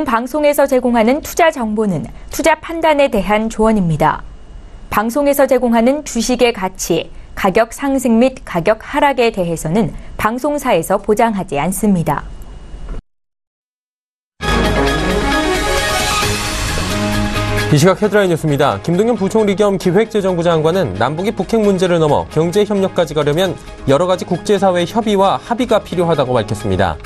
본 방송에서 제공하는 투자 정보는 투자 판단에 대한 조언입니다. 방송에서 제공하는 주식의 가치, 가격 상승 및 가격 하락에 대해서는 방송사에서 보장하지 않습니다. 이 시각 헤드라인 뉴스입니다. 김동연 부총리 겸 기획재정부 장관은 남북이 북핵 문제를 넘어 경제협력까지 가려면 여러 가지 국제사회의 협의와 합의가 필요하다고 밝혔습니다.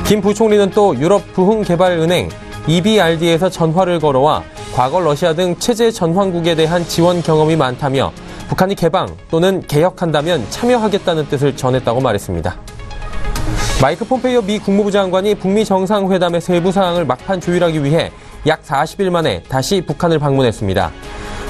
김 부총리는 또 유럽 부흥개발은행 EBRD에서 전화를 걸어와 과거 러시아 등 체제 전환국에 대한 지원 경험이 많다며 북한이 개방 또는 개혁한다면 참여하겠다는 뜻을 전했다고 말했습니다. 마이크 폼페이오 미 국무부 장관이 북미 정상회담의 세부 사항을 막판 조율하기 위해 약 40일 만에 다시 북한을 방문했습니다.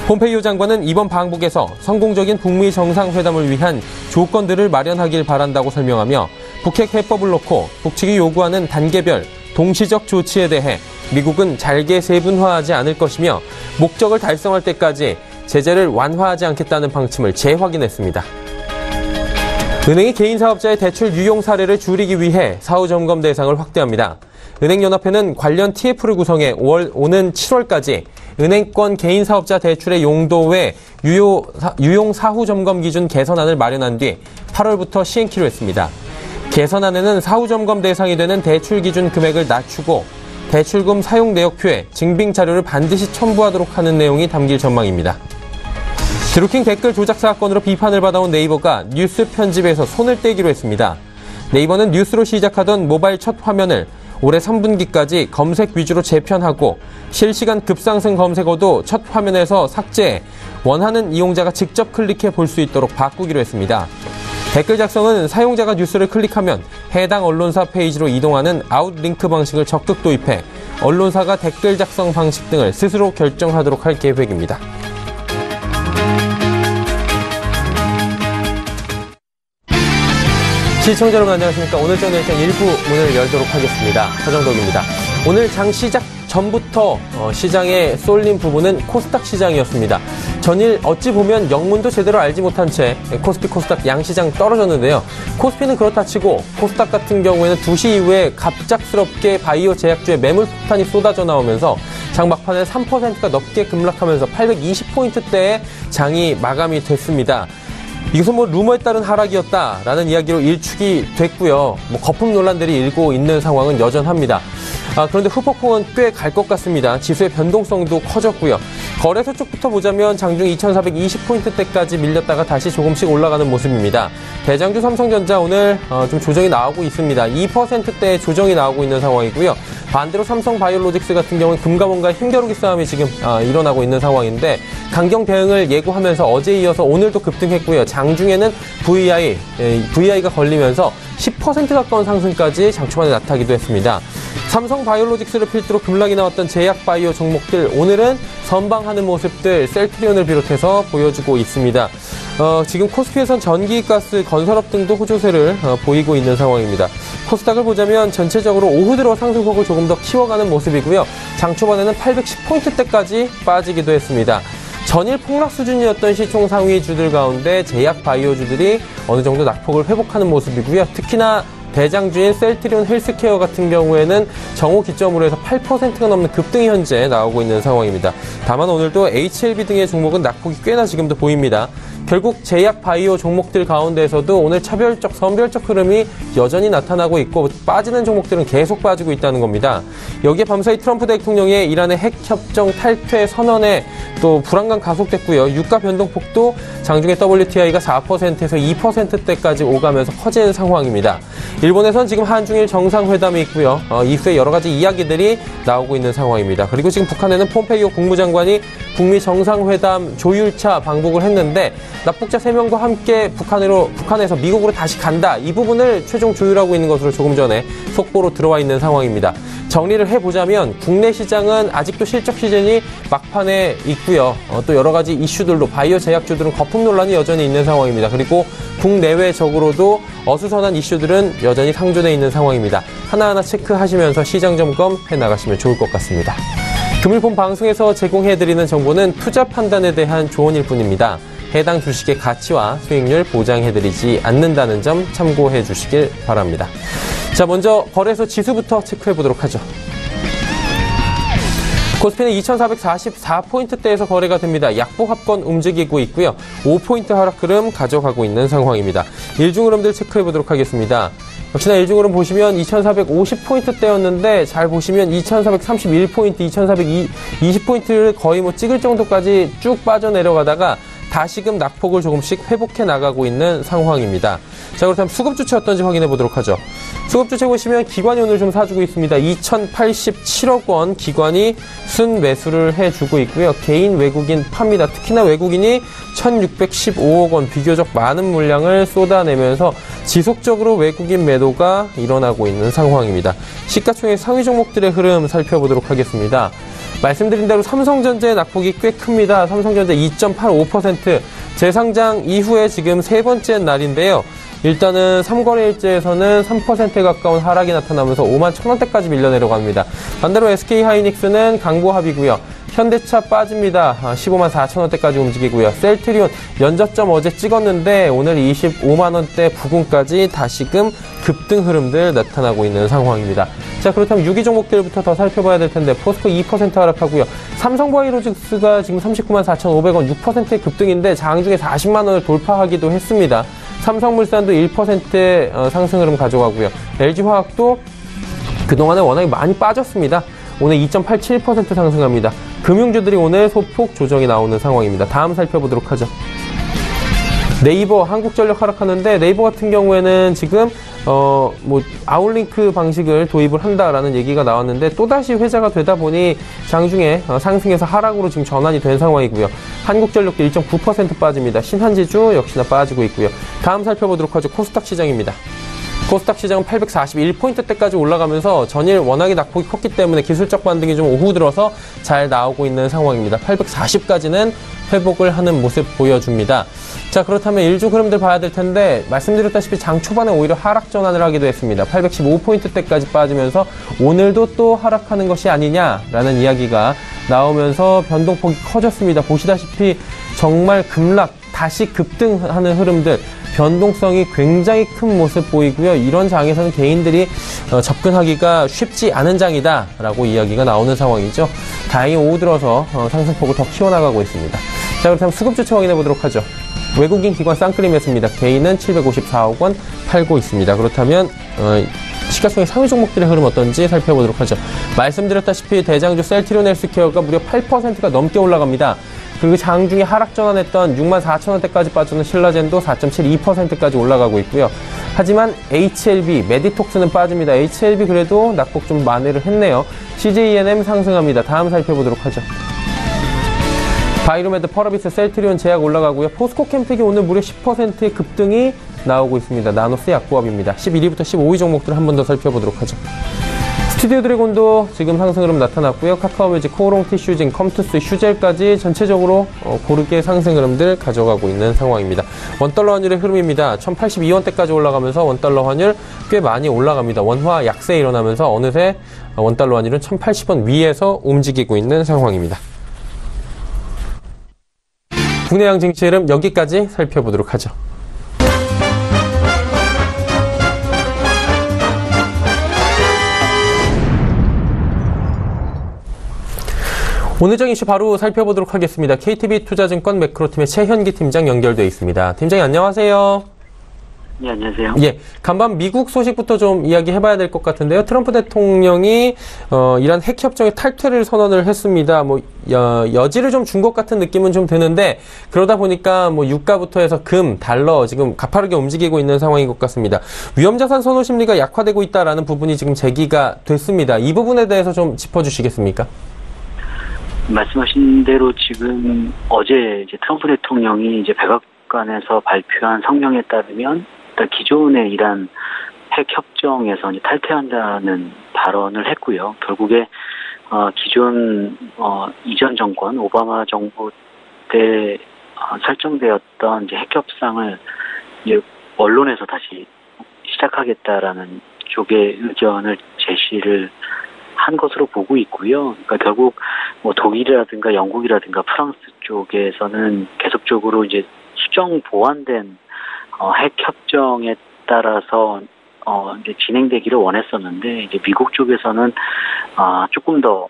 폼페이오 장관은 이번 방북에서 성공적인 북미 정상회담을 위한 조건들을 마련하길 바란다고 설명하며 북핵 해법을 놓고 북측이 요구하는 단계별 동시적 조치에 대해 미국은 잘게 세분화하지 않을 것이며 목적을 달성할 때까지 제재를 완화하지 않겠다는 방침을 재확인했습니다. 은행이 개인 사업자의 대출 유용 사례를 줄이기 위해 사후 점검 대상을 확대합니다. 은행연합회는 관련 TF를 구성해 오는 7월까지 은행권 개인 사업자 대출의 용도 외 유용 사후 점검 기준 개선안을 마련한 뒤 8월부터 시행키로 했습니다. 개선안에는 사후 점검 대상이 되는 대출 기준 금액을 낮추고 대출금 사용 내역표에 증빙 자료를 반드시 첨부하도록 하는 내용이 담길 전망입니다. 드루킹 댓글 조작 사건으로 비판을 받아온 네이버가 뉴스 편집에서 손을 떼기로 했습니다. 네이버는 뉴스로 시작하던 모바일 첫 화면을 올해 3분기까지 검색 위주로 재편하고 실시간 급상승 검색어도 첫 화면에서 삭제해 원하는 이용자가 직접 클릭해 볼 수 있도록 바꾸기로 했습니다. 댓글 작성은 사용자가 뉴스를 클릭하면 해당 언론사 페이지로 이동하는 아웃링크 방식을 적극 도입해 언론사가 댓글 작성 방식 등을 스스로 결정하도록 할 계획입니다. 시청자 여러분 안녕하십니까. 오늘 저는 일단 일부 문을 열도록 하겠습니다. 서정덕입니다. 오늘 장 시작 전부터 시장에 쏠린 부분은 코스닥 시장이었습니다. 전일 어찌 보면 영문도 제대로 알지 못한 채 코스피 코스닥 양시장 떨어졌는데요. 코스피는 그렇다 치고 코스닥 같은 경우에는 2시 이후에 갑작스럽게 바이오 제약주의 매물 폭탄이 쏟아져 나오면서 장 막판에 3%가 넘게 급락하면서 820포인트대에 장이 마감이 됐습니다. 이것은 루머에 따른 하락이었다라는 이야기로 일축이 됐고요. 거품 논란들이 일고 있는 상황은 여전합니다. 그런데 후폭풍은 꽤 갈 것 같습니다. 지수의 변동성도 커졌고요. 거래소 쪽부터 보자면 장중 2420포인트대까지 밀렸다가 다시 조금씩 올라가는 모습입니다. 대장주 삼성전자 오늘 좀 조정이 나오고 있습니다. 2%대의 조정이 나오고 있는 상황이고요. 반대로 삼성바이오로직스 같은 경우는 금감원과의 힘겨루기 싸움이 지금 일어나고 있는 상황인데 강경 대응을 예고하면서 어제에 이어서 오늘도 급등했고요. 장중에는 VI가 걸리면서 10% 가까운 상승까지 장 초반에 나타나기도 했습니다. 삼성바이오로직스를 필두로 급락이 나왔던 제약바이오 종목들 오늘은 선방하는 모습들 셀트리온을 비롯해서 보여주고 있습니다. 지금 코스피에선 전기, 가스, 건설업 등도 호조세를 보이고 있는 상황입니다. 코스닥을 보자면 전체적으로 오후 들어 상승폭을 조금 더 키워가는 모습이고요. 장 초반에는 810포인트대까지 빠지기도 했습니다. 전일 폭락 수준이었던 시총 상위주들 가운데 제약 바이오주들이 어느 정도 낙폭을 회복하는 모습이고요. 특히나 대장주인 셀트리온 헬스케어 같은 경우에는 정오 기점으로 해서 8%가 넘는 급등이 현재 나오고 있는 상황입니다. 다만 오늘도 HLB 등의 종목은 낙폭이 꽤나 지금도 보입니다. 결국 제약 바이오 종목들 가운데에서도 오늘 차별적, 선별적 흐름이 여전히 나타나고 있고 빠지는 종목들은 계속 빠지고 있다는 겁니다. 여기에 밤사이 트럼프 대통령의 이란의 핵협정 탈퇴 선언에 또 불안감 가속됐고요. 유가 변동폭도 장중에 WTI가 4%에서 2%대까지 오가면서 커지는 상황입니다. 일본에선 지금 한중일 정상회담이 있고요. 이후에 여러 가지 이야기들이 나오고 있는 상황입니다. 그리고 지금 북한에는 폼페이오 국무장관이 북미 정상회담 조율차 방북을 했는데 납북자 3명과 함께 북한에서 미국으로 다시 간다. 이 부분을 최종 조율하고 있는 것으로 조금 전에 속보로 들어와 있는 상황입니다. 정리를 해보자면 국내 시장은 아직도 실적 시즌이 막판에 있고요. 또 여러 가지 이슈들로 바이오 제약주들은 거품 논란이 여전히 있는 상황입니다. 그리고 국내외적으로도 어수선한 이슈들은 여전히 상존해 있는 상황입니다. 하나하나 체크하시면서 시장 점검해 나가시면 좋을 것 같습니다. 금일본 방송에서 제공해드리는 정보는 투자 판단에 대한 조언일 뿐입니다. 해당 주식의 가치와 수익률 보장해드리지 않는다는 점 참고해 주시길 바랍니다. 자, 먼저 거래소 지수부터 체크해 보도록 하죠. 코스피는 2,444포인트대에서 거래가 됩니다. 약보합권 움직이고 있고요. 5포인트 하락 흐름 가져가고 있는 상황입니다. 일중 흐름들 체크해 보도록 하겠습니다. 역시나 일중 흐름 보시면 2,450포인트대였는데 잘 보시면 2,431포인트, 2,420포인트를 거의 찍을 정도까지 쭉 빠져내려가다가 다시금 낙폭을 조금씩 회복해 나가고 있는 상황입니다. 자, 그렇다면 수급 주체 어떤지 확인해 보도록 하죠. 수급 주체 보시면 기관이 오늘 좀 사주고 있습니다. 2,087억 원 기관이 순매수를 해주고 있고요. 개인 외국인 팝니다. 특히나 외국인이 1,615억 원 비교적 많은 물량을 쏟아내면서 지속적으로 외국인 매도가 일어나고 있는 상황입니다. 시가총액 상위 종목들의 흐름 살펴보도록 하겠습니다. 말씀드린 대로 삼성전자의 낙폭이 꽤 큽니다. 삼성전자 2.85%, 재상장 이후에 지금 세 번째 날인데요. 일단은 3거래일째에서는 3%에 가까운 하락이 나타나면서 5만 1,000원대까지 밀려 내려갑니다. 반대로 SK하이닉스는 강보합이고요. 현대차 빠집니다. 15만 4천원대까지 움직이고요. 셀트리온 연저점 어제 찍었는데 오늘 25만원대 부근까지 다시금 급등 흐름들 나타나고 있는 상황입니다. 자, 그렇다면 6위 종목들부터 더 살펴봐야 될 텐데 포스코 2% 하락하고요. 삼성바이오로직스가 지금 39만 4,500원 6%의 급등인데 장중에 40만원을 돌파하기도 했습니다. 삼성물산도 1%의 상승 흐름 가져가고요. LG화학도 그동안에 워낙에 많이 빠졌습니다. 오늘 2.87% 상승합니다. 금융주들이 오늘 소폭 조정이 나오는 상황입니다. 다음 살펴보도록 하죠. 네이버, 한국전력 하락하는데 네이버 같은 경우에는 지금 아웃링크 방식을 도입을 한다라는 얘기가 나왔는데 또다시 회자가 되다 보니 장중에 상승해서 하락으로 지금 전환이 된 상황이고요. 한국전력도 1.9% 빠집니다. 신한지주 역시나 빠지고 있고요. 다음 살펴보도록 하죠. 코스닥 시장입니다. 코스닥 시장은 841포인트대까지 올라가면서 전일 워낙에 낙폭이 컸기 때문에 기술적 반등이 좀 오후 들어서 잘 나오고 있는 상황입니다. 840까지는 회복을 하는 모습 보여줍니다. 자, 그렇다면 일중 흐름들 봐야 될 텐데 말씀드렸다시피 장 초반에 오히려 하락 전환을 하기도 했습니다. 815포인트대까지 빠지면서 오늘도 또 하락하는 것이 아니냐라는 이야기가 나오면서 변동폭이 커졌습니다. 보시다시피 정말 급락, 다시 급등하는 흐름들, 변동성이 굉장히 큰 모습 보이고요. 이런 장에서는 개인들이 접근하기가 쉽지 않은 장이다라고 이야기가 나오는 상황이죠. 다행히 오후 들어서 상승폭을 더 키워나가고 있습니다. 자, 그렇다면 수급 주체 확인해 보도록 하죠. 외국인 기관 쌍끌이 매수입니다. 개인은 754억 원 팔고 있습니다. 그렇다면 시가총액 상위 종목들의 흐름 어떤지 살펴보도록 하죠. 말씀드렸다시피 대장주 셀트리온 헬스케어가 무려 8%가 넘게 올라갑니다. 그리고 장중에 하락 전환했던 6만 4천원대까지 빠지는 신라젠도 4.72%까지 올라가고 있고요. 하지만 HLB, 메디톡스는 빠집니다. HLB 그래도 낙폭 좀 만회를 했네요. CJENM 상승합니다. 다음 살펴보도록 하죠. 바이로메드, 펄어비스, 셀트리온 제약 올라가고요. 포스코캠텍이 오늘 무려 10%의 급등이 나오고 있습니다. 나노스 약보합입니다. 11위부터 15위 종목들 한 번 더 살펴보도록 하죠. 스튜디오 드래곤도 지금 상승 흐름 나타났고요. 카카오뮤직, 코오롱 티슈징, 컴투스, 휴젤까지 전체적으로 고르게 상승 흐름들 가져가고 있는 상황입니다. 원달러 환율의 흐름입니다. 1,082원대까지 올라가면서 원달러 환율 꽤 많이 올라갑니다. 원화 약세 일어나면서 어느새 원달러 환율은 1,080원 위에서 움직이고 있는 상황입니다. 국내 양증시 흐름 여기까지 살펴보도록 하죠. 오늘장 이슈 바로 살펴보도록 하겠습니다. KTB투자증권 매크로팀의 최현기 팀장 연결되어 있습니다. 팀장님 안녕하세요. 네, 안녕하세요. 예, 간밤 미국 소식부터 좀 이야기해봐야 될 것 같은데요. 트럼프 대통령이 이란 핵협정의 탈퇴를 선언을 했습니다. 여지를 좀 준 것 같은 느낌은 좀 드는데 그러다 보니까 유가부터 해서 금, 달러 지금 가파르게 움직이고 있는 상황인 것 같습니다. 위험자산 선호 심리가 약화되고 있다라는 부분이 지금 제기가 됐습니다. 이 부분에 대해서 좀 짚어주시겠습니까? 말씀하신 대로 지금 어제 이제 트럼프 대통령이 이제 백악관에서 발표한 성명에 따르면 일단 기존의 이란 핵 협정에서 이제 탈퇴한다는 발언을 했고요. 결국에 기존 이전 정권 오바마 정부 때 설정되었던 이제 핵 협상을 이제 언론에서 다시 시작하겠다라는 쪽의 의견을 제시를 한 것으로 보고 있고요. 그러니까 결국 독일이라든가 영국이라든가 프랑스 쪽에서는 계속적으로 이제 수정 보완된 핵 협정에 따라서 이제 진행되기를 원했었는데 이제 미국 쪽에서는 조금 더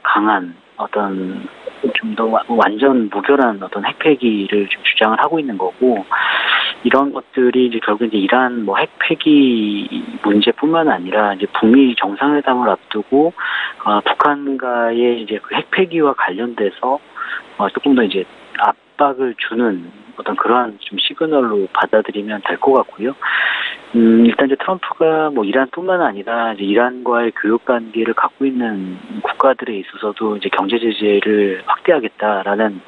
강한 어떤 좀 더 완전 무결한 어떤 핵폐기를 좀 주장을 하고 있는 거고, 이런 것들이 이제 결국 이제 이란 뭐 핵폐기 문제뿐만 아니라 이제 북미 정상회담을 앞두고 북한과의 이제 그 핵폐기와 관련돼서 조금 더 이제 압박을 주는 어떤 그러한 좀 시그널로 받아들이면 될 것 같고요. 일단 이제 트럼프가 뭐 이란뿐만 아니라 이제 이란과의 교역 관계를 갖고 있는 국가들에 있어서도 이제 경제 제재를 확대하겠다라는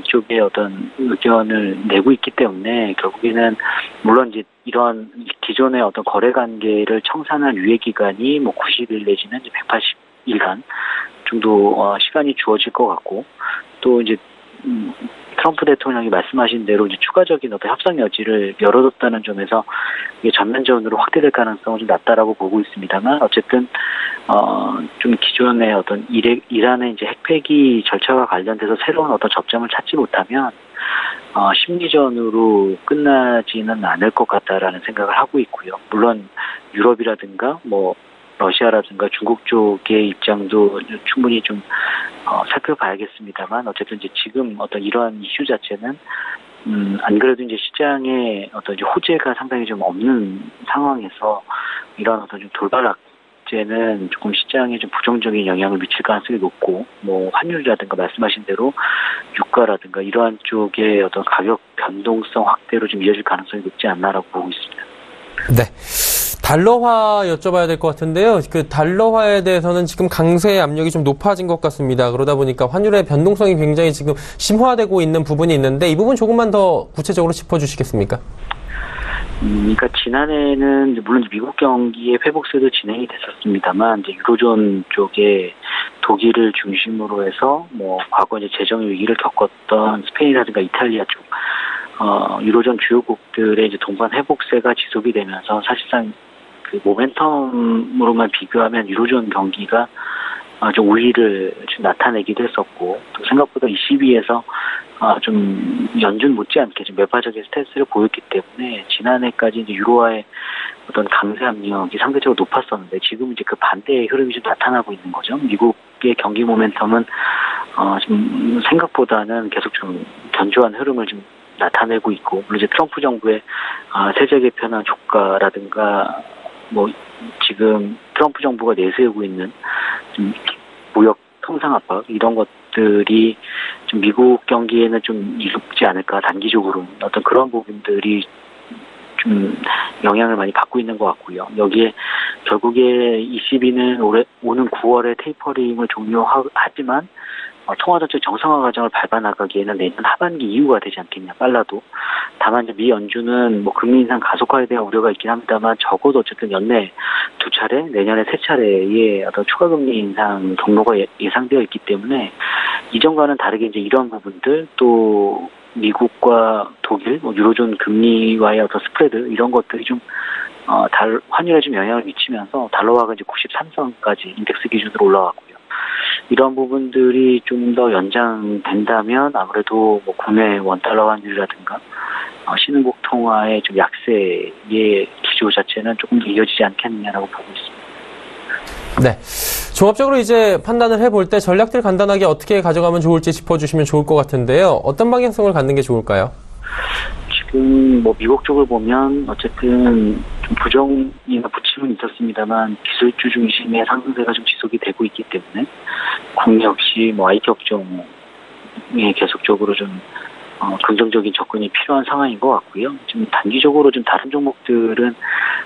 쪽의 어떤 의견을 내고 있기 때문에, 결국에는 물론 이제 이런 기존의 어떤 거래 관계를 청산할 유예 기간이 뭐 90일 내지는 이제 180일간 정도 시간이 주어질 것 같고, 또 이제 트럼프 대통령이 말씀하신 대로 이제 추가적인 어떤 협상 여지를 열어뒀다는 점에서 이게 전면전으로 확대될 가능성은 좀 낮다라고 보고 있습니다만, 어쨌든 좀 기존의 어떤 이란의 이제 핵폐기 절차와 관련돼서 새로운 어떤 접점을 찾지 못하면 심리전으로 끝나지는 않을 것 같다라는 생각을 하고 있고요. 물론 유럽이라든가 뭐 러시아라든가 중국 쪽의 입장도 충분히 좀 살펴봐야겠습니다만, 어쨌든 이제 지금 어떤 이러한 이슈 자체는 안 그래도 이제 시장에 어떤 이제 호재가 상당히 좀 없는 상황에서 이러한 어떤 좀 돌발 악재는 조금 시장에 좀 부정적인 영향을 미칠 가능성이 높고, 뭐 환율이라든가 말씀하신 대로 유가라든가 이러한 쪽의 어떤 가격 변동성 확대로 좀 이어질 가능성이 높지 않나라고 보고 있습니다. 네. 달러화 여쭤봐야 될 것 같은데요. 그 달러화에 대해서는 지금 강세 압력이 좀 높아진 것 같습니다. 그러다 보니까 환율의 변동성이 굉장히 지금 심화되고 있는 부분이 있는데, 이 부분 조금만 더 구체적으로 짚어주시겠습니까? 그러니까 지난해는 물론 미국 경기의 회복세도 진행이 됐었습니다만, 이제 유로존 쪽에 독일을 중심으로 해서 뭐 과거 이제 재정 위기를 겪었던 스페인이라든가 이탈리아 쪽 유로존 주요국들의 이제 동반 회복세가 지속이 되면서 사실상 그 모멘텀으로만 비교하면 유로존 경기가 좀 우위를 좀 나타내기도 했었고, 또 생각보다 22에서 좀 연준 못지않게 좀 매파적인 스탠스를 보였기 때문에 지난해까지 이제 유로화의 어떤 강세 압력이 상대적으로 높았었는데, 지금 이제 그 반대의 흐름이 좀 나타나고 있는 거죠. 미국의 경기 모멘텀은 좀 생각보다는 계속 좀 견조한 흐름을 좀 나타내고 있고, 물론 이제 트럼프 정부의 세제 개편안 조과라든가 뭐 지금 트럼프 정부가 내세우고 있는 좀 무역 통상 압박, 이런 것들이 좀 미국 경기에는 좀 이롭지 않을까, 단기적으로 어떤 그런 부분들이 좀 영향을 많이 받고 있는 것 같고요. 여기에 결국에 ECB는 오는 9월에 테이퍼링을 종료하지만 통화정책 정상화 과정을 밟아나가기에는 내년 하반기 이후가 되지 않겠냐, 빨라도. 다만 이제 미 연준은 뭐 금리 인상 가속화에 대한 우려가 있긴 합니다만, 적어도 어쨌든 연내 2차례, 내년에 3차례의 어떤 추가 금리 인상 경로가 예상되어 있기 때문에, 이전과는 다르게 이제 이런 부분들, 또 미국과 독일, 뭐 유로존 금리와의 어떤 스프레드, 이런 것들이 좀 환율에 좀 영향을 미치면서 달러화가 이제 93선까지 인덱스 기준으로 올라왔고요. 이런 부분들이 좀 더 연장된다면 아무래도 뭐 국내 원달러 환율이라든가 신흥국 통화의 좀 약세의 기조 자체는 조금 더 이어지지 않겠느냐라고 보고 있습니다. 네. 종합적으로 이제 판단을 해볼 때 전략들 간단하게 어떻게 가져가면 좋을지 짚어주시면 좋을 것 같은데요. 어떤 방향성을 갖는 게 좋을까요? 지금 뭐 미국 쪽을 보면 어쨌든 좀 부정이나 부침은 있었습니다만, 기술주 중심의 상승세가 좀 지속이 되고 있기 때문에 국내 역시 뭐 IT 업종에 계속적으로 좀 긍정적인 접근이 필요한 상황인 것 같고요. 좀 단기적으로 좀 다른 종목들은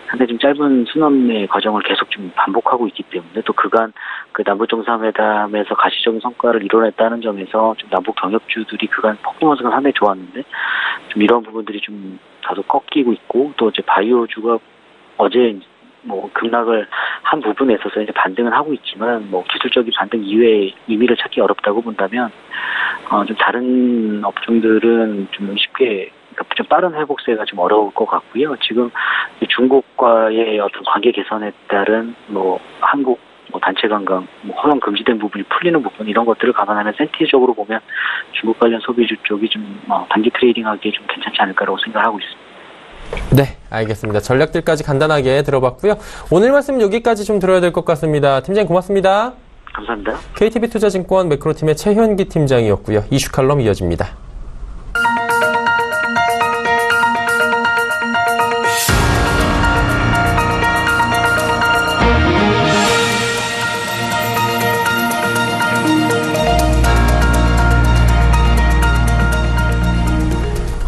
상당히 좀 짧은 순환의 과정을 계속 좀 반복하고 있기 때문에, 또 그간 그 남북 정상회담에서 가시적인 성과를 이뤄냈다는 점에서 좀 남북 경협주들이 그간 퍼포먼스가 상당히 좋았는데, 좀 이런 부분들이 좀 다소 꺾이고 있고, 또 이제 바이오주가 어제 뭐 급락을 한 부분에 있어서 이제 반등은 하고 있지만, 뭐 기술적인 반등 이외의 의미를 찾기 어렵다고 본다면, 좀 다른 업종들은 좀 쉽게, 그러니까 좀 빠른 회복세가 좀 어려울 것 같고요. 지금 중국과의 어떤 관계 개선에 따른 뭐 한국 뭐 단체 관광, 뭐 허용 금지된 부분이 풀리는 부분, 이런 것들을 감안하면 센티적으로 보면 중국 관련 소비주 쪽이 좀 단기 트레이딩하기에 좀 괜찮지 않을까라고 생각하고 있습니다. 네, 알겠습니다. 전략들까지 간단하게 들어봤고요. 오늘 말씀 여기까지 좀 들어야 될 것 같습니다. 팀장님 고맙습니다. 감사합니다. KTB투자증권 매크로팀의 최현기 팀장이었고요. 이슈 칼럼 이어집니다.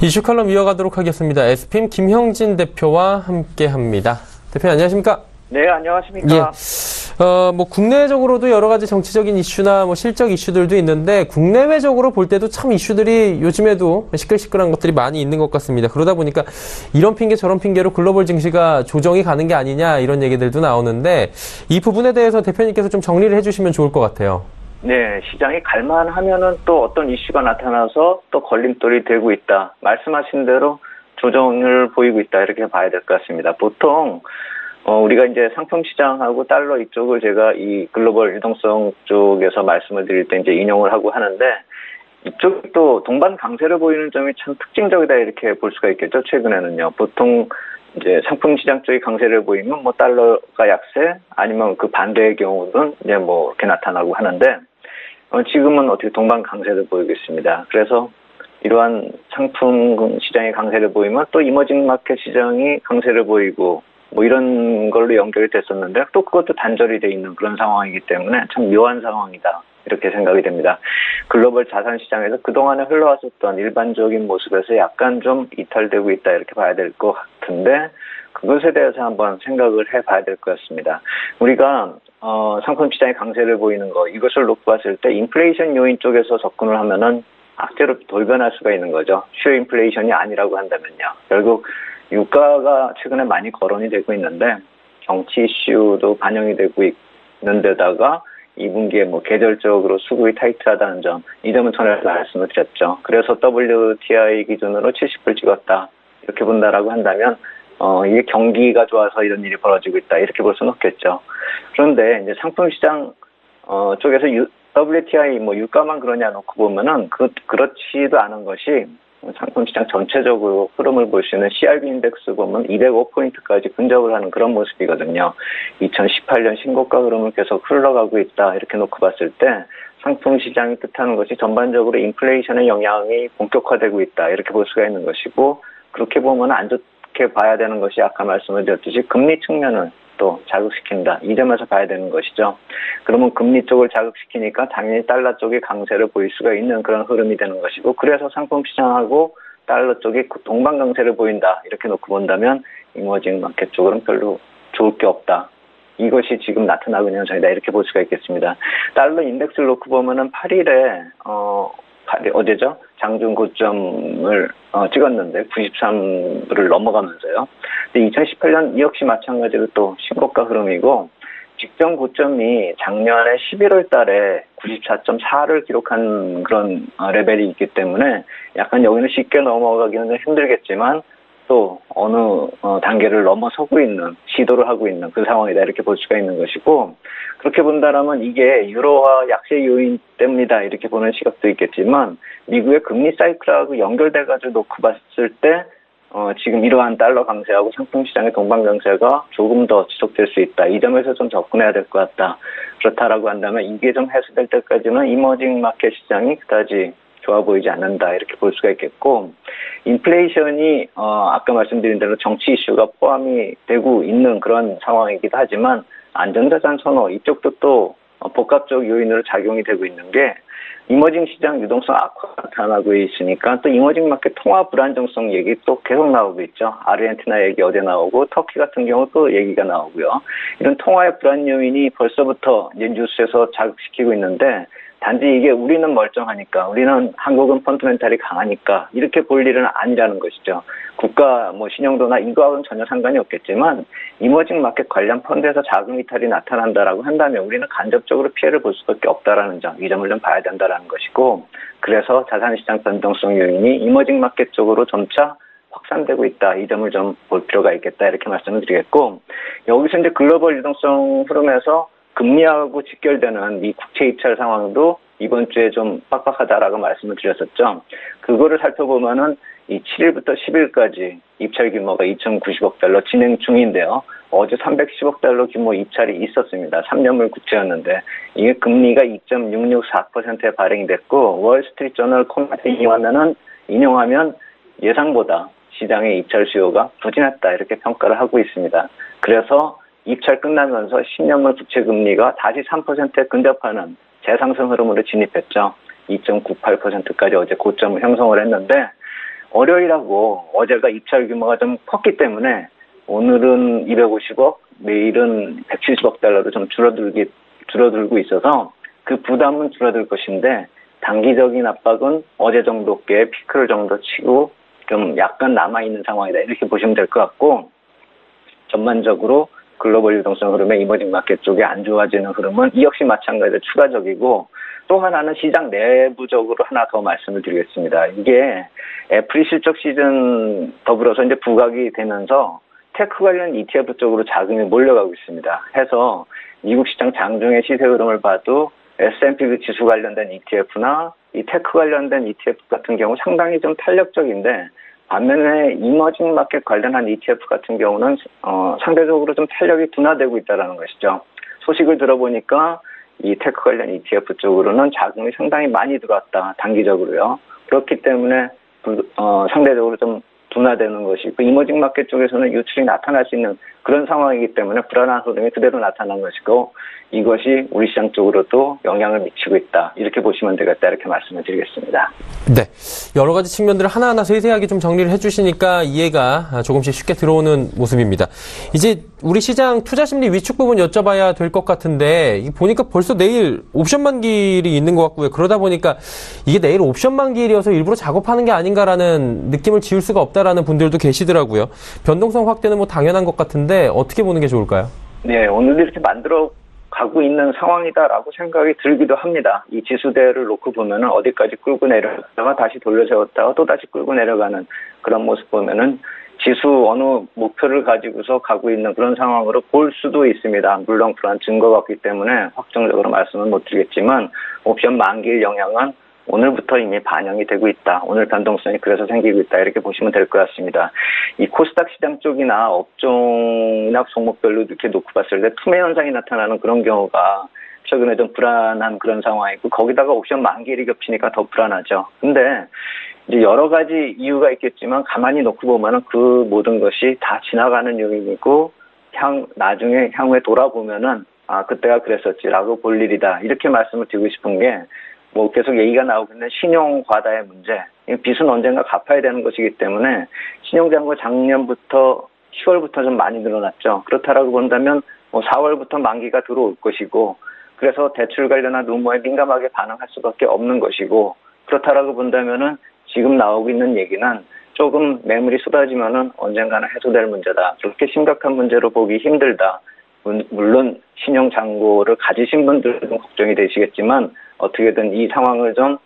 이슈 칼럼 이어가도록 하겠습니다. SPM 김형진 대표와 함께합니다. 대표 안녕하십니까? 네, 안녕하십니까? 예. 국내적으로도 여러 가지 정치적인 이슈나 실적 이슈들도 있는데 국내외적으로 볼 때도 참 이슈들이 요즘에도 시끌시끌한 것들이 많이 있는 것 같습니다. 그러다 보니까 이런 핑계 저런 핑계로 글로벌 증시가 조정이 가는 게 아니냐 이런 얘기들도 나오는데 이 부분에 대해서 대표님께서 좀 정리를 해주시면 좋을 것 같아요. 네, 시장이 갈만하면은 또 어떤 이슈가 나타나서 또 걸림돌이 되고 있다. 말씀하신 대로 조정을 보이고 있다. 이렇게 봐야 될 것 같습니다. 보통 우리가 이제 상품 시장하고 달러 이쪽을 제가 이 글로벌 유동성 쪽에서 말씀을 드릴 때 이제 인용을 하고 하는데 이쪽이 또 동반 강세를 보이는 점이 참 특징적이다 이렇게 볼 수가 있겠죠. 최근에는요. 보통 이제 상품 시장 쪽이 강세를 보이면 달러가 약세 아니면 그 반대의 경우는 이제 이렇게 나타나고 하는데 지금은 어떻게 동반 강세를 보이고 있습니다. 그래서 이러한 상품 시장의 강세를 보이면 또 이머징 마켓 시장이 강세를 보이고 이런 걸로 연결이 됐었는데 또 그것도 단절이 돼 있는 그런 상황이기 때문에 참 묘한 상황이다. 이렇게 생각이 됩니다. 글로벌 자산 시장에서 그동안에 흘러왔었던 일반적인 모습에서 약간 좀 이탈되고 있다. 이렇게 봐야 될 것 같은데 그것에 대해서 한번 생각을 해봐야 될 것 같습니다. 우리가 상품 시장의 강세를 보이는 거 이것을 놓고 봤을 때 인플레이션 요인 쪽에서 접근을 하면은 악재로 돌변할 수가 있는 거죠. 슈어 인플레이션이 아니라고 한다면요. 결국 유가가 최근에 많이 거론이 되고 있는데 정치 이슈도 반영이 되고 있는 데다가 2분기에 계절적으로 수급이 타이트하다는 점, 이 점은 전에 말씀을 드렸죠. 그래서 WTI 기준으로 70불 찍었다. 이렇게 본다라고 한다면 이게 경기가 좋아서 이런 일이 벌어지고 있다. 이렇게 볼 수는 없겠죠. 그런데 이제 상품 시장 쪽에서 WTI 유가만 그러냐 놓고 보면은 그렇지도 않은 것이 상품 시장 전체적으로 흐름을 볼 수 있는 CRB 인덱스 보면 205포인트까지 근접을 하는 그런 모습이거든요. 2018년 신고가 흐름을 계속 흘러가고 있다. 이렇게 놓고 봤을 때 상품 시장이 뜻하는 것이 전반적으로 인플레이션의 영향이 본격화되고 있다. 이렇게 볼 수가 있는 것이고 그렇게 보면 안 좋게 봐야 되는 것이 아까 말씀을 드렸듯이 금리 측면을 또 자극시킨다. 이 점에서 봐야 되는 것이죠. 그러면 금리 쪽을 자극시키니까 당연히 달러 쪽이 강세를 보일 수가 있는 그런 흐름이 되는 것이고 그래서 상품 시장하고 달러 쪽이 동반 강세를 보인다. 이렇게 놓고 본다면 이머징 마켓 쪽으로는 별로 좋을 게 없다. 이것이 지금 나타나고 있는 현상이다. 이렇게 볼 수가 있겠습니다. 달러 인덱스를 놓고 보면은 8일에 어제죠? 장중 고점을 찍었는데 93불을 넘어가면서요. 근데 2018년 이 역시 마찬가지로 또 신고가 흐름이고 직전 고점이 작년에 11월 달에 94.4를 기록한 그런 레벨이 있기 때문에 약간 여기는 쉽게 넘어가기는 힘들겠지만 또 어느 단계를 넘어서고 있는 시도를 하고 있는 그 상황이다 이렇게 볼 수가 있는 것이고 그렇게 본다라면 이게 유로화 약세 요인 때문이다 이렇게 보는 시각도 있겠지만 미국의 금리 사이클하고 연결돼가지고 놓고 봤을 때 지금 이러한 달러 강세하고 상품 시장의 동반 강세가 조금 더 지속될 수 있다. 이 점에서 좀 접근해야 될 것 같다. 그렇다라고 한다면 이게 좀 해소될 때까지는 이머징 마켓 시장이 그다지 좋아 보이지 않는다 이렇게 볼 수가 있겠고 인플레이션이 아까 말씀드린 대로 정치 이슈가 포함이 되고 있는 그런 상황이기도 하지만 안전자산 선호 이쪽도 또 복합적 요인으로 작용이 되고 있는 게 이머징 시장 유동성 악화가 나타나고 있으니까 또 이머징 마켓 통화 불안정성 얘기 또 계속 나오고 있죠. 아르헨티나 얘기 어제 나오고 터키 같은 경우 또 얘기가 나오고요. 이런 통화의 불안 요인이 벌써부터 이제 뉴스에서 자극시키고 있는데 단지 이게 우리는 멀쩡하니까 우리는 한국은 펀더멘탈이 강하니까 이렇게 볼 일은 아니라는 것이죠. 국가 신용도나 이거하고는 전혀 상관이 없겠지만 이머징 마켓 관련 펀드에서 자금 이탈이 나타난다라고 한다면 우리는 간접적으로 피해를 볼 수밖에 없다라는 점, 이 점을 좀 봐야 된다라는 것이고 그래서 자산시장 변동성 요인이 이머징 마켓 쪽으로 점차 확산되고 있다. 이 점을 좀 볼 필요가 있겠다. 이렇게 말씀을 드리겠고 여기서 이제 글로벌 유동성 흐름에서 금리하고 직결되는 미 국채 입찰 상황도 이번 주에 좀 빡빡하다라고 말씀을 드렸었죠. 그거를 살펴보면은 이 7일부터 10일까지 입찰 규모가 2,090억 달러 진행 중인데요. 어제 310억 달러 규모 입찰이 있었습니다. 3년물 국채였는데 이게 금리가 2.664%에 발행이 됐고 월스트리트 저널 코멘트에 인용하면 예상보다 시장의 입찰 수요가 부진했다 이렇게 평가를 하고 있습니다. 그래서 입찰 끝나면서 10년물 국채 금리가 다시 3%에 근접하는 재상승 흐름으로 진입했죠. 2.98%까지 어제 고점을 형성을 했는데 월요일하고 어제가 입찰 규모가 좀 컸기 때문에 오늘은 250억, 내일은 170억 달러로 좀 줄어들고 있어서 그 부담은 줄어들 것인데 단기적인 압박은 어제 정도께 피크를 정도 치고 좀 약간 남아있는 상황이다 이렇게 보시면 될 것 같고 전반적으로 글로벌 유동성 흐름의 이머징 마켓 쪽에 안 좋아지는 흐름은 이 역시 마찬가지로 추가적이고 또 하나는 시장 내부적으로 하나 더 말씀을 드리겠습니다. 이게 애플이 실적 시즌 더불어서 이제 부각이 되면서 테크 관련 ETF 쪽으로 자금이 몰려가고 있습니다. 해서 미국 시장 장중의 시세 흐름을 봐도 S&P 지수 관련된 ETF나 이 테크 관련된 ETF 같은 경우 상당히 좀 탄력적인데 반면에 이머징 마켓 관련한 ETF 같은 경우는 상대적으로 좀 탄력이 둔화되고 있다는 것이죠. 소식을 들어보니까 이 테크 관련 ETF 쪽으로는 자금이 상당히 많이 들어왔다. 단기적으로요. 그렇기 때문에 상대적으로 좀 둔화되는 것이고 이머징 마켓 쪽에서는 유출이 나타날 수 있는 그런 상황이기 때문에 불안한 흐름이 그대로 나타난 것이고 이것이 우리 시장 쪽으로도 영향을 미치고 있다. 이렇게 보시면 되겠다. 이렇게 말씀을 드리겠습니다. 네. 여러 가지 측면들을 하나하나 세세하게 좀 정리를 해주시니까 이해가 조금씩 쉽게 들어오는 모습입니다. 이제 우리 시장 투자 심리 위축 부분 여쭤봐야 될 것 같은데 보니까 벌써 내일 옵션 만기일이 있는 것 같고요. 그러다 보니까 이게 내일 옵션 만기일이어서 일부러 작업하는 게 아닌가라는 느낌을 지울 수가 없다라는 분들도 계시더라고요. 변동성 확대는 뭐 당연한 것 같은데 어떻게 보는 게 좋을까요? 네. 오늘도 이렇게 만들어 가고 있는 상황이다라고 생각이 들기도 합니다. 이 지수대를 놓고 보면은 어디까지 끌고 내려갔다가 다시 돌려세웠다가 또 다시 끌고 내려가는 그런 모습 보면은 지수 어느 목표를 가지고서 가고 있는 그런 상황으로 볼 수도 있습니다. 물론 그런 증거가 없기 때문에 확정적으로 말씀은 못 드리겠지만 옵션 만기일 영향은 오늘부터 이미 반영이 되고 있다. 오늘 변동성이 그래서 생기고 있다. 이렇게 보시면 될 것 같습니다. 이 코스닥 시장 쪽이나 업종이나 종목별로 이렇게 놓고 봤을 때 투매 현상이 나타나는 그런 경우가 최근에 좀 불안한 그런 상황이고 거기다가 옵션 만기일이 겹치니까 더 불안하죠. 근데 이제 여러 가지 이유가 있겠지만 가만히 놓고 보면은 그 모든 것이 다 지나가는 요인이고 나중에 향후에 돌아보면은 그때가 그랬었지라고 볼 일이다. 이렇게 말씀을 드리고 싶은 게 계속 얘기가 나오고 있는 신용 과다의 문제. 빚은 언젠가 갚아야 되는 것이기 때문에 신용잔고 작년부터 10월부터 좀 많이 늘어났죠. 그렇다라고 본다면 4월부터 만기가 들어올 것이고 그래서 대출 관련한 루머에 민감하게 반응할 수밖에 없는 것이고 그렇다라고 본다면은 지금 나오고 있는 얘기는 조금 매물이 쏟아지면은 언젠가는 해소될 문제다. 그렇게 심각한 문제로 보기 힘들다. 물론 신용잔고를 가지신 분들은 걱정이 되시겠지만 어떻게든 이 상황을 좀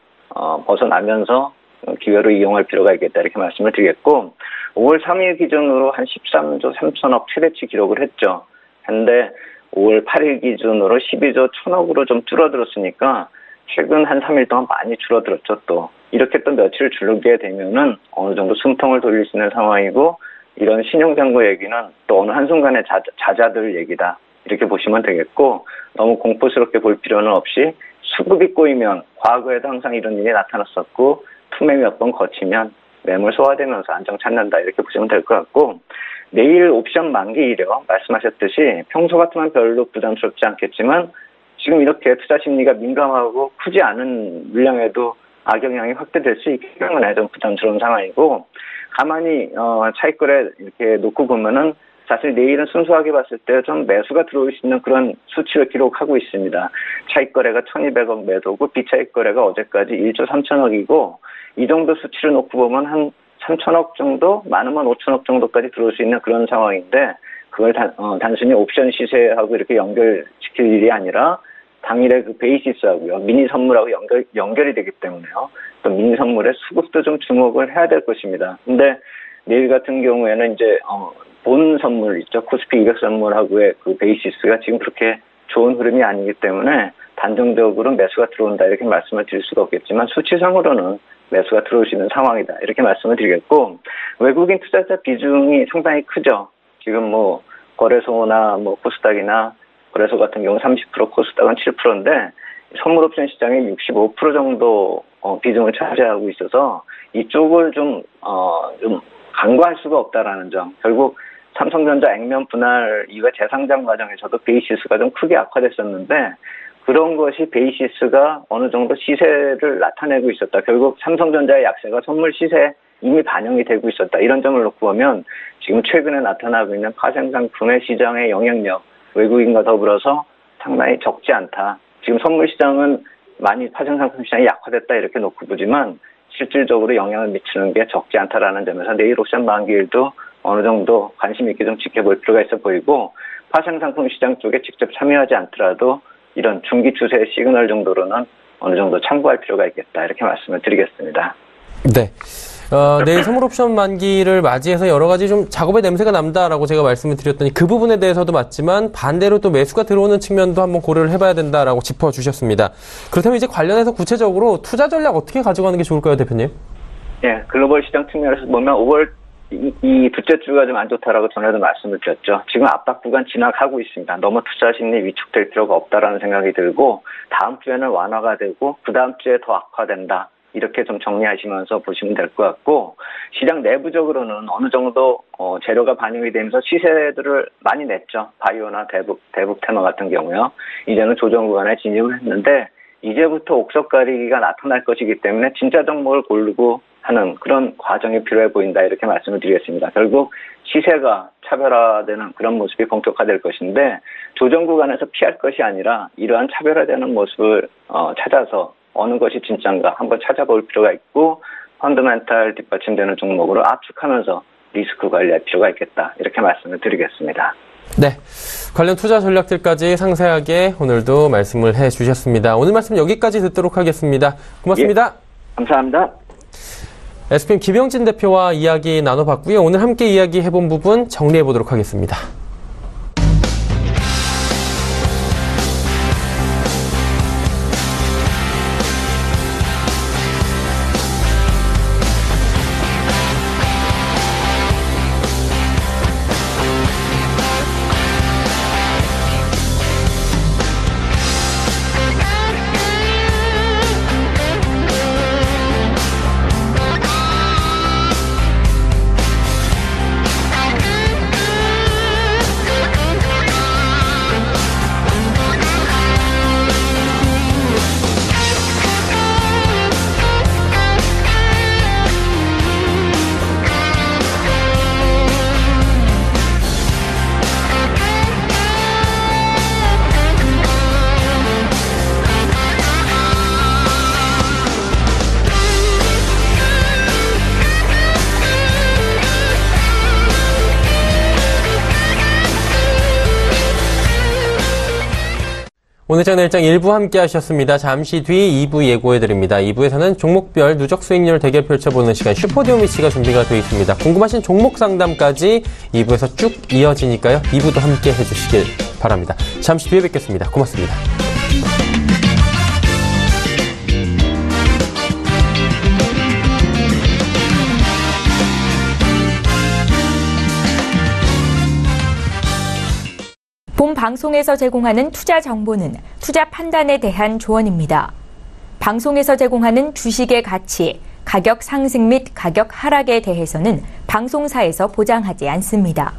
벗어나면서 기회로 이용할 필요가 있겠다 이렇게 말씀을 드리겠고 5월 3일 기준으로 한 13조 3천억 최대치 기록을 했죠. 그런데 5월 8일 기준으로 12조 1천억으로 좀 줄어들었으니까 최근 한 3일 동안 많이 줄어들었죠. 또 이렇게 또 며칠 줄게 되면은 어느 정도 숨통을 돌릴 수 있는 상황이고 이런 신용잔고 얘기는 또 어느 한순간에 잦아들 얘기다. 이렇게 보시면 되겠고 너무 공포스럽게 볼 필요는 없이 수급이 꼬이면 과거에도 항상 이런 일이 나타났었고 투매 몇 번 거치면 매물 소화되면서 안정 찾는다 이렇게 보시면 될 것 같고 내일 옵션 만기일이요. 말씀하셨듯이 평소 같으면 별로 부담스럽지 않겠지만 지금 이렇게 투자 심리가 민감하고 크지 않은 물량에도 악영향이 확대될 수 있기 때문에 좀 부담스러운 상황이고 가만히 차익거래 이렇게 놓고 보면은 사실 내일은 순수하게 봤을 때 좀 매수가 들어올 수 있는 그런 수치를 기록하고 있습니다. 차익거래가 1,200억 매도고 비차익거래가 어제까지 1조 3천억이고 이 정도 수치를 놓고 보면 한 3천억 정도 많으면 5천억 정도까지 들어올 수 있는 그런 상황인데 그걸 단순히 옵션 시세하고 이렇게 연결시킬 일이 아니라 당일의 그 베이시스하고요. 미니 선물하고 연결이 되기 때문에요. 또 미니 선물의 수급도 좀 주목을 해야 될 것입니다. 근데 내일 같은 경우에는 이제 본 선물 있죠. 코스피 200 선물하고의 그 베이시스가 지금 그렇게 좋은 흐름이 아니기 때문에 단정적으로 매수가 들어온다 이렇게 말씀을 드릴 수가 없겠지만 수치상으로는 매수가 들어올 수 있는 상황이다 이렇게 말씀을 드리겠고 외국인 투자자 비중이 상당히 크죠. 지금 거래소나 뭐 코스닥이나 거래소 같은 경우 30%, 코스닥은 7%인데 선물옵션 시장의 65% 정도 비중을 차지하고 있어서 이쪽을 좀 간과할 수가 없다라는 점. 결국 삼성전자 액면 분할 이후에 재상장 과정에서도 베이시스가 좀 크게 악화됐었는데 그런 것이 베이시스가 어느 정도 시세를 나타내고 있었다. 결국 삼성전자의 약세가 선물 시세에 이미 반영이 되고 있었다. 이런 점을 놓고 보면 지금 최근에 나타나고 있는 파생상품의 시장의 영향력, 외국인과 더불어서 상당히 적지 않다. 지금 선물 시장은 많이 파생상품 시장이 약화됐다 이렇게 놓고 보지만 실질적으로 영향을 미치는 게 적지 않다라는 점에서 내일 옵션 만기일도 어느 정도 관심 있게 좀 지켜볼 필요가 있어 보이고 파생상품 시장 쪽에 직접 참여하지 않더라도 이런 중기 추세의 시그널 정도로는 어느 정도 참고할 필요가 있겠다 이렇게 말씀을 드리겠습니다. 네. 내일 선물옵션 만기를 맞이해서 여러 가지 좀 작업의 냄새가 난다라고 제가 말씀을 드렸더니 그 부분에 대해서도 맞지만 반대로 또 매수가 들어오는 측면도 한번 고려를 해봐야 된다라고 짚어주셨습니다. 그렇다면 이제 관련해서 구체적으로 투자 전략 어떻게 가져가는 게 좋을까요, 대표님? 네, 글로벌 시장 측면에서 보면 5월 이 둘째 주가 좀 안 좋다라고 전에도 말씀을 드렸죠. 지금 압박 구간 지나가고 있습니다. 너무 투자 심리 위축될 필요가 없다라는 생각이 들고 다음 주에는 완화가 되고 그 다음 주에 더 악화된다. 이렇게 좀 정리하시면서 보시면 될 것 같고 시장 내부적으로는 어느 정도 재료가 반영이 되면서 시세들을 많이 냈죠. 바이오나 대북 테마 같은 경우요. 이제는 조정 구간에 진입을 했는데 이제부터 옥석 가리기가 나타날 것이기 때문에 진짜 종목을 고르고 하는 그런 과정이 필요해 보인다 이렇게 말씀을 드리겠습니다. 결국 시세가 차별화되는 그런 모습이 본격화될 것인데 조정 구간에서 피할 것이 아니라 이러한 차별화되는 모습을 찾아서 어느 것이 진짜인가 한번 찾아볼 필요가 있고 펀더멘탈 뒷받침되는 종목으로 압축하면서 리스크 관리할 필요가 있겠다 이렇게 말씀을 드리겠습니다. 네, 관련 투자 전략들까지 상세하게 오늘도 말씀을 해주셨습니다. 오늘 말씀 여기까지 듣도록 하겠습니다. 고맙습니다. 예, 감사합니다. SPM 김영진 대표와 이야기 나눠봤고요. 오늘 함께 이야기해본 부분 정리해보도록 하겠습니다. 오늘 장 일장 1부 함께 하셨습니다. 잠시 뒤 2부 예고해드립니다. 2부에서는 종목별 누적 수익률 대결 펼쳐보는 시간 슈퍼디오 미치가 준비가 되어 있습니다. 궁금하신 종목 상담까지 2부에서 쭉 이어지니까요. 2부도 함께 해주시길 바랍니다. 잠시 뒤에 뵙겠습니다. 고맙습니다. 본 방송에서 제공하는 투자 정보는 투자 판단에 대한 조언입니다. 방송에서 제공하는 주식의 가치, 가격 상승 및 가격 하락에 대해서는 방송사에서 보장하지 않습니다.